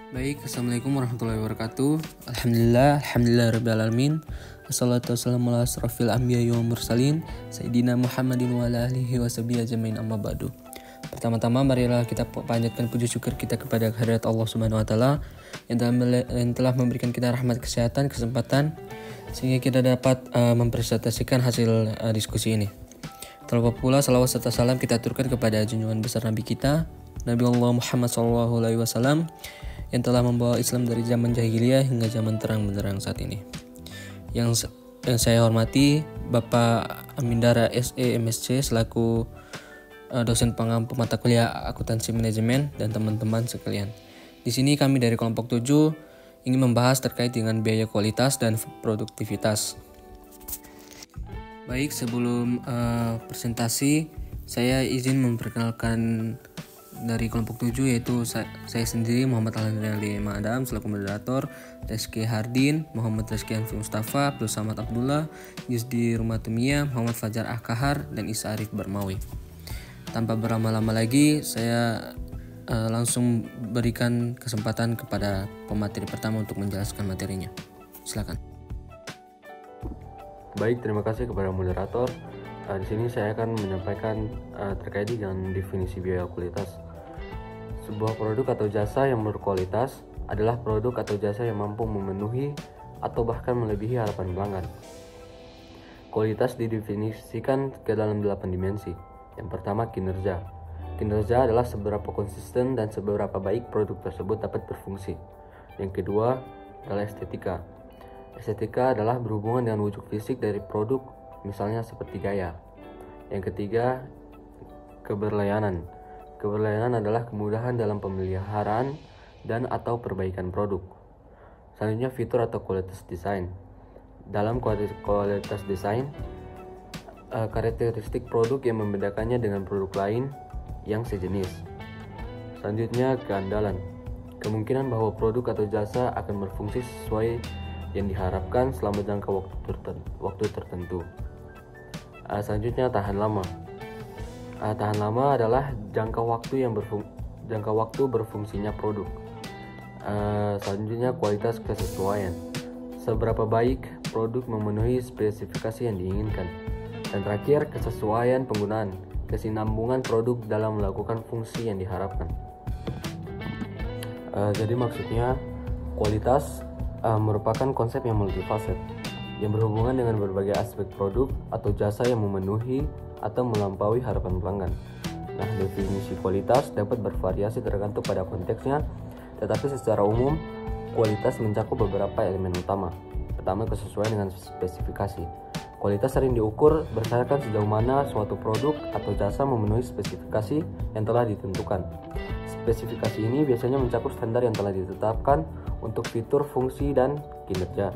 Baik, Assalamualaikum warahmatullahi wabarakatuh. Alhamdulillah rabbil alamin. Wassalatu wassalamu ala asrofil anbiya'i wa mursalin Sayyidina Muhammadin wa ala alihi wa sahbihi ajmain amma ba'du. Pertama-tama marilah kita panjatkan puji syukur kita kepada kehadirat Allah Subhanahu wa taala yang telah memberikan kita rahmat, kesehatan, kesempatan sehingga kita dapat mempresentasikan hasil diskusi ini. Terlebih pula salawat serta salam kita aturkan kepada junjungan besar Nabi kita, Nabi Allah Muhammad SAW, yang telah membawa Islam dari zaman jahiliyah hingga zaman terang benderang saat ini. Yang saya hormati Bapak Amindara SE MSc selaku dosen pengampu mata kuliah akuntansi manajemen dan teman-teman sekalian. Di sini kami dari kelompok 7 ingin membahas terkait dengan biaya kualitas dan produktivitas. Baik, sebelum presentasi saya izin memperkenalkan dari kelompok 7, yaitu saya sendiri Muhammad Al-Handri Adam selaku moderator, Rizky Hardin, Muhammad Rizky Anfi Mustafa, Abdul Samad Abdullah, Yusdi Rumatumia, Muhammad Fajar Ahkahar, dan Isa Arif Barmawi. Tanpa berlama-lama lagi, saya langsung berikan kesempatan kepada pemateri pertama untuk menjelaskan materinya. Silakan. Baik, terima kasih kepada moderator. Di sini saya akan menyampaikan terkait dengan definisi biaya kualitas. Sebuah produk atau jasa yang berkualitas adalah produk atau jasa yang mampu memenuhi atau bahkan melebihi harapan pelanggan. Kualitas didefinisikan ke dalam 8 dimensi. Yang pertama, kinerja. Kinerja adalah seberapa konsisten dan seberapa baik produk tersebut dapat berfungsi. Yang kedua adalah estetika. Estetika adalah berhubungan dengan wujud fisik dari produk, misalnya seperti gaya. Yang ketiga, keberlayanan. Keberlayanan adalah kemudahan dalam pemeliharaan dan atau perbaikan produk. Selanjutnya, fitur atau kualitas desain. Dalam kualitas desain, karakteristik produk yang membedakannya dengan produk lain yang sejenis. Selanjutnya, keandalan. Kemungkinan bahwa produk atau jasa akan berfungsi sesuai yang diharapkan selama jangka waktu tertentu. Selanjutnya, tahan lama. Tahan lama adalah jangka waktu berfungsinya produk. Selanjutnya, kualitas kesesuaian. Seberapa baik produk memenuhi spesifikasi yang diinginkan. Dan terakhir, kesesuaian penggunaan, kesinambungan produk dalam melakukan fungsi yang diharapkan. Jadi maksudnya, kualitas merupakan konsep yang multifaset yang berhubungan dengan berbagai aspek produk atau jasa yang memenuhi atau melampaui harapan pelanggan. Nah, definisi kualitas dapat bervariasi tergantung pada konteksnya, tetapi secara umum kualitas mencakup beberapa elemen utama. Pertama, kesesuaian dengan spesifikasi. Kualitas sering diukur berdasarkan sejauh mana suatu produk atau jasa memenuhi spesifikasi yang telah ditentukan. Spesifikasi ini biasanya mencakup standar yang telah ditetapkan untuk fitur, fungsi, dan kinerja.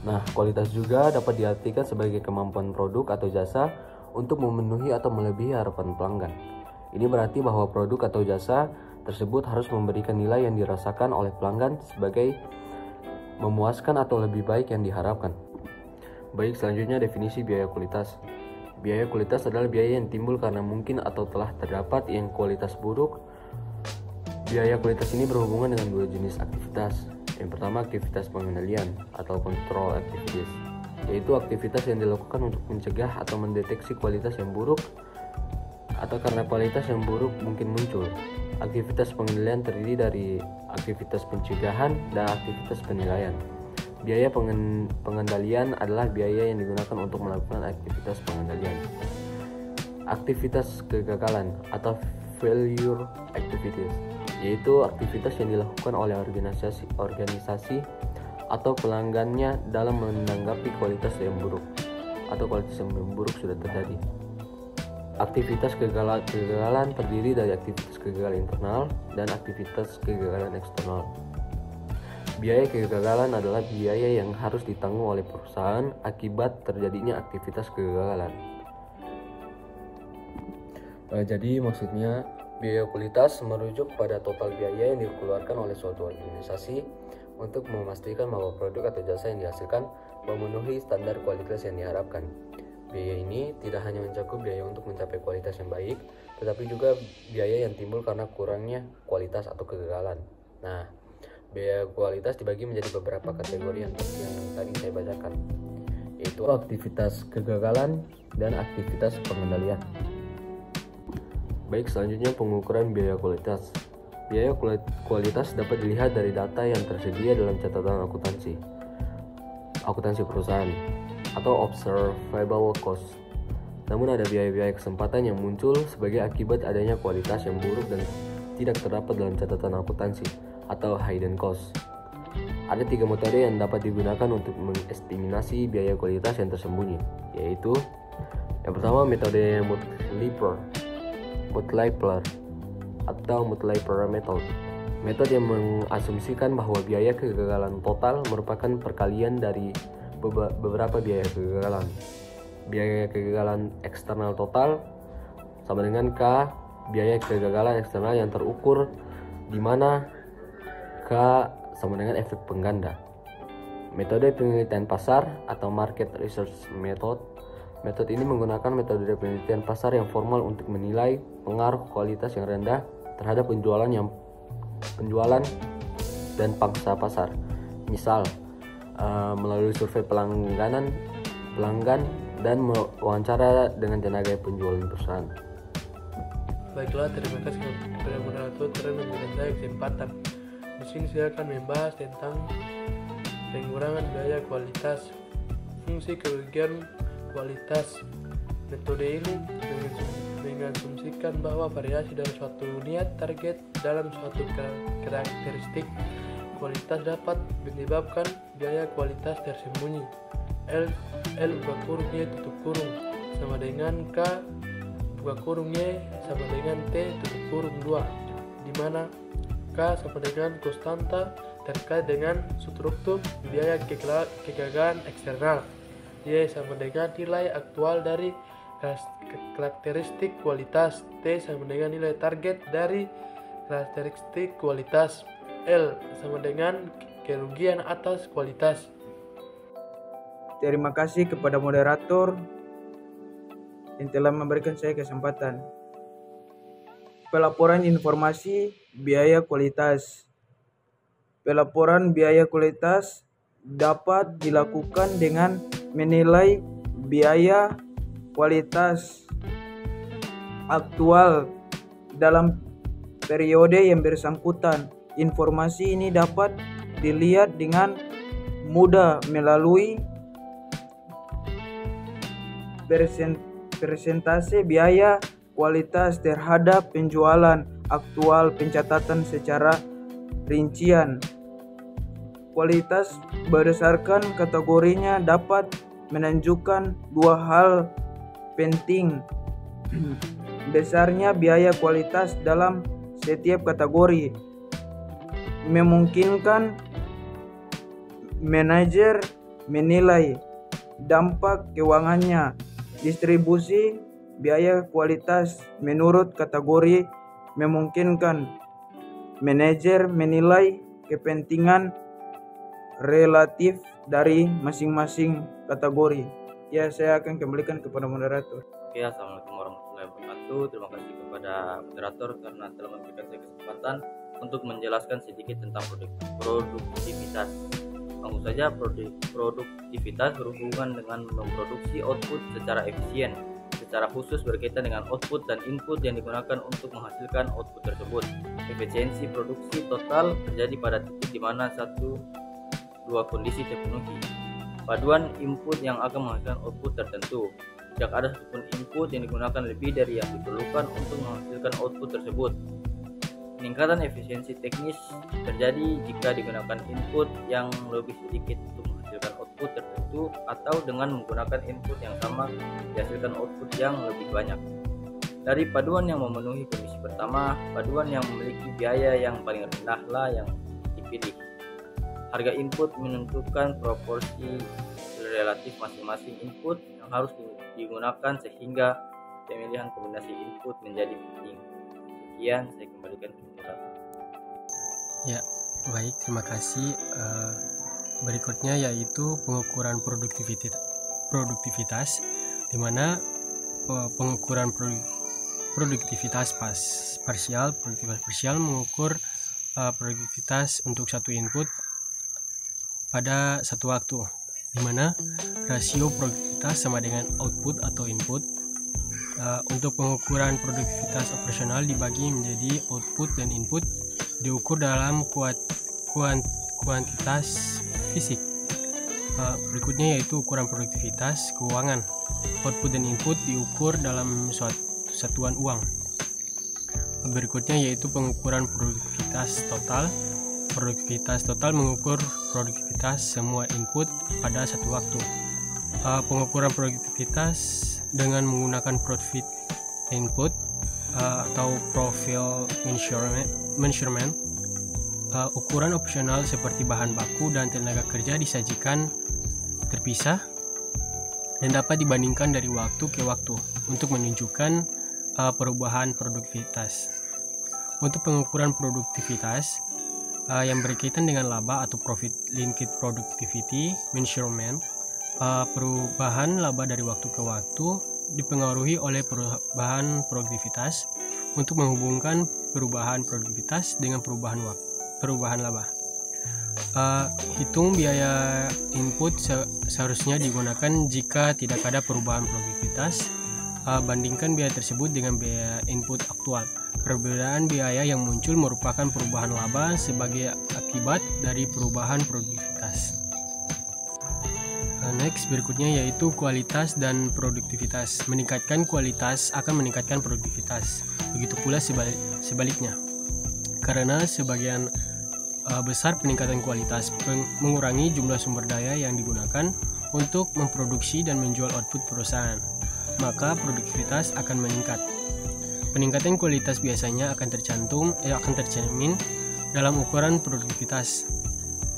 Nah, kualitas juga dapat diartikan sebagai kemampuan produk atau jasa untuk memenuhi atau melebihi harapan pelanggan. Ini berarti bahwa produk atau jasa tersebut harus memberikan nilai yang dirasakan oleh pelanggan sebagai memuaskan atau lebih baik yang diharapkan. Baik, selanjutnya definisi biaya kualitas. Biaya kualitas adalah biaya yang timbul karena mungkin atau telah terdapat yang kualitas buruk. Biaya kualitas ini berhubungan dengan dua jenis aktivitas. Yang pertama, aktivitas pengendalian atau control activities, yaitu aktivitas yang dilakukan untuk mencegah atau mendeteksi kualitas yang buruk atau karena kualitas yang buruk mungkin muncul. Aktivitas pengendalian terdiri dari aktivitas pencegahan dan aktivitas penilaian. Biaya pengendalian adalah biaya yang digunakan untuk melakukan aktivitas pengendalian. Aktivitas kegagalan atau failure activities, yaitu aktivitas yang dilakukan oleh organisasi atau pelanggannya dalam menanggapi kualitas yang buruk atau kualitas yang buruk sudah terjadi. Aktivitas kegagalan terdiri dari aktivitas kegagalan internal dan aktivitas kegagalan eksternal. Biaya kegagalan adalah biaya yang harus ditanggung oleh perusahaan akibat terjadinya aktivitas kegagalan. Jadi maksudnya biaya kualitas merujuk pada total biaya yang dikeluarkan oleh suatu organisasi untuk memastikan bahwa produk atau jasa yang dihasilkan memenuhi standar kualitas yang diharapkan. Biaya ini tidak hanya mencakup biaya untuk mencapai kualitas yang baik, tetapi juga biaya yang timbul karena kurangnya kualitas atau kegagalan. Nah, Biaya kualitas dibagi menjadi beberapa kategori yang tadi saya bacakan, yaitu aktivitas kegagalan dan aktivitas pengendalian. Baik, selanjutnya pengukuran biaya kualitas. Biaya kualitas dapat dilihat dari data yang tersedia dalam catatan akuntansi perusahaan atau observable cost. Namun ada biaya-biaya kesempatan yang muncul sebagai akibat adanya kualitas yang buruk dan tidak terdapat dalam catatan akuntansi atau hidden cost. Ada 3 metode yang dapat digunakan untuk mengestimasi biaya kualitas yang tersembunyi, yaitu yang pertama metode Multiplier atau Multiplier method. Metode yang mengasumsikan bahwa biaya kegagalan total merupakan perkalian dari beberapa biaya kegagalan. Biaya kegagalan eksternal total sama dengan K biaya kegagalan eksternal yang terukur, di mana K sama dengan efek pengganda. Metode penelitian pasar atau Market Research Method. Metode ini menggunakan metode penelitian pasar yang formal untuk menilai pengaruh kualitas yang rendah terhadap penjualan dan pangsa pasar. Misal, melalui survei pelanggan dan wawancara dengan tenaga penjualan perusahaan. Baiklah, terima kasih kepada moderator telah memberikan saya kesempatan. Di sini saya akan membahas tentang pengurangan biaya kualitas, fungsi kerugian kualitas. Metode ini mengasumsikan bahwa variasi dari suatu niat target dalam suatu karakteristik kualitas dapat menyebabkan biaya kualitas tersembunyi. L buka kurung Y tutup kurung sama dengan K buka kurung Y sama dengan T tutup kurung 2, di mana K sama dengan konstanta terkait dengan struktur biaya kegagalan eksternal, Y sama dengan nilai aktual dari karakteristik kualitas, T sama dengan nilai target dari karakteristik kualitas, L sama dengan kerugian atas kualitas. Terima kasih kepada moderator yang telah memberikan saya kesempatan. Pelaporan informasi biaya kualitas. Pelaporan biaya kualitas dapat dilakukan dengan menilai biaya kualitas aktual dalam periode yang bersangkutan. Informasi ini dapat dilihat dengan mudah melalui persentase biaya kualitas terhadap penjualan aktual, pencatatan secara rincian. Kualitas berdasarkan kategorinya dapat menunjukkan 2 hal penting. Besarnya biaya kualitas dalam setiap kategori memungkinkan manajer menilai dampak keuangannya. Distribusi biaya kualitas menurut kategori memungkinkan manajer menilai kepentingan relatif dari masing-masing kategori. Ya, saya akan kembalikan kepada moderator. Oke, assalamualaikum warahmatullahi wabarakatuh. Terima kasih kepada moderator karena telah memberikan saya kesempatan untuk menjelaskan sedikit tentang produktivitas. Langsung saja, produktivitas berhubungan dengan memproduksi output secara efisien, secara khusus berkaitan dengan output dan input yang digunakan untuk menghasilkan output tersebut. Efisiensi produksi total terjadi pada titik di mana 1-2 kondisi terpenuhi. Paduan input yang akan menghasilkan output tertentu. Jika ada satupun input yang digunakan lebih dari yang diperlukan untuk menghasilkan output tersebut. Peningkatan efisiensi teknis terjadi jika digunakan input yang lebih sedikit untuk menghasilkan output tertentu atau dengan menggunakan input yang sama dihasilkan output yang lebih banyak. Dari paduan yang memenuhi kondisi pertama, paduan yang memiliki biaya yang paling rendah lah yang dipilih. Harga input menentukan proporsi relatif masing-masing input yang harus digunakan sehingga pemilihan kombinasi input menjadi penting. Sekian, saya kembalikan ke moderator. Ya, baik, terima kasih. Berikutnya yaitu pengukuran produktivitas, di mana pengukuran produktivitas parsial mengukur produktivitas untuk satu input pada satu waktu, di mana rasio produktivitas sama dengan output atau input. Untuk pengukuran produktivitas operasional dibagi menjadi output dan input, diukur dalam kuantitas fisik. Berikutnya yaitu ukuran produktivitas keuangan. Output dan input diukur dalam suatu satuan uang. Berikutnya yaitu pengukuran produktivitas total. Produktivitas total mengukur produktivitas semua input pada satu waktu. Pengukuran produktivitas dengan menggunakan profit input atau profile measurement. Ukuran opsional seperti bahan baku dan tenaga kerja disajikan terpisah dan dapat dibandingkan dari waktu ke waktu untuk menunjukkan perubahan produktivitas. Untuk pengukuran produktivitas yang berkaitan dengan laba atau profit linked productivity measurement, perubahan laba dari waktu ke waktu dipengaruhi oleh perubahan produktivitas. Untuk menghubungkan perubahan produktivitas dengan perubahan laba, hitung biaya input seharusnya digunakan jika tidak ada perubahan produktivitas. Bandingkan biaya tersebut dengan biaya input aktual. Perbedaan biaya yang muncul merupakan perubahan laba sebagai akibat dari perubahan produktivitas. Next, berikutnya yaitu kualitas dan produktivitas. Meningkatkan kualitas akan meningkatkan produktivitas. Begitu pula sebaliknya. Karena sebagian besar peningkatan kualitas mengurangi jumlah sumber daya yang digunakan untuk memproduksi dan menjual output perusahaan, maka produktivitas akan meningkat. Peningkatan kualitas biasanya akan tercermin dalam ukuran produktivitas.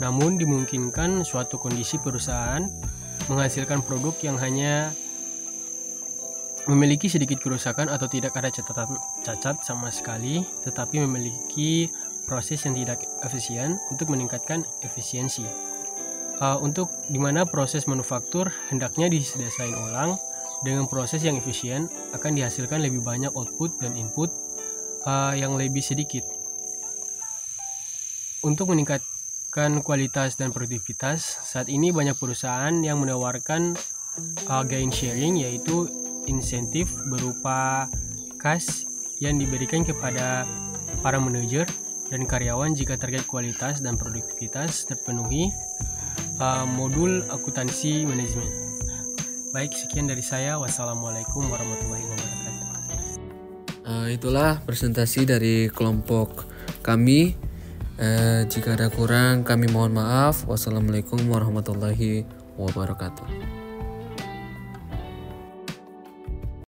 Namun dimungkinkan suatu kondisi perusahaan menghasilkan produk yang hanya memiliki sedikit kerusakan atau tidak ada catatan cacat sama sekali, tetapi memiliki proses yang tidak efisien untuk meningkatkan efisiensi. Untuk dimana proses manufaktur hendaknya didesain ulang dengan proses yang efisien, akan dihasilkan lebih banyak output dan input yang lebih sedikit. Untuk meningkatkan kualitas dan produktivitas, saat ini banyak perusahaan yang menawarkan gain sharing, yaitu insentif berupa cash yang diberikan kepada para manajer dan karyawan jika target kualitas dan produktivitas terpenuhi. Modul akuntansi manajemen. Baik, sekian dari saya. Wassalamualaikum warahmatullahi wabarakatuh. Itulah presentasi dari kelompok kami. Jika ada kurang, kami mohon maaf. Wassalamualaikum warahmatullahi wabarakatuh.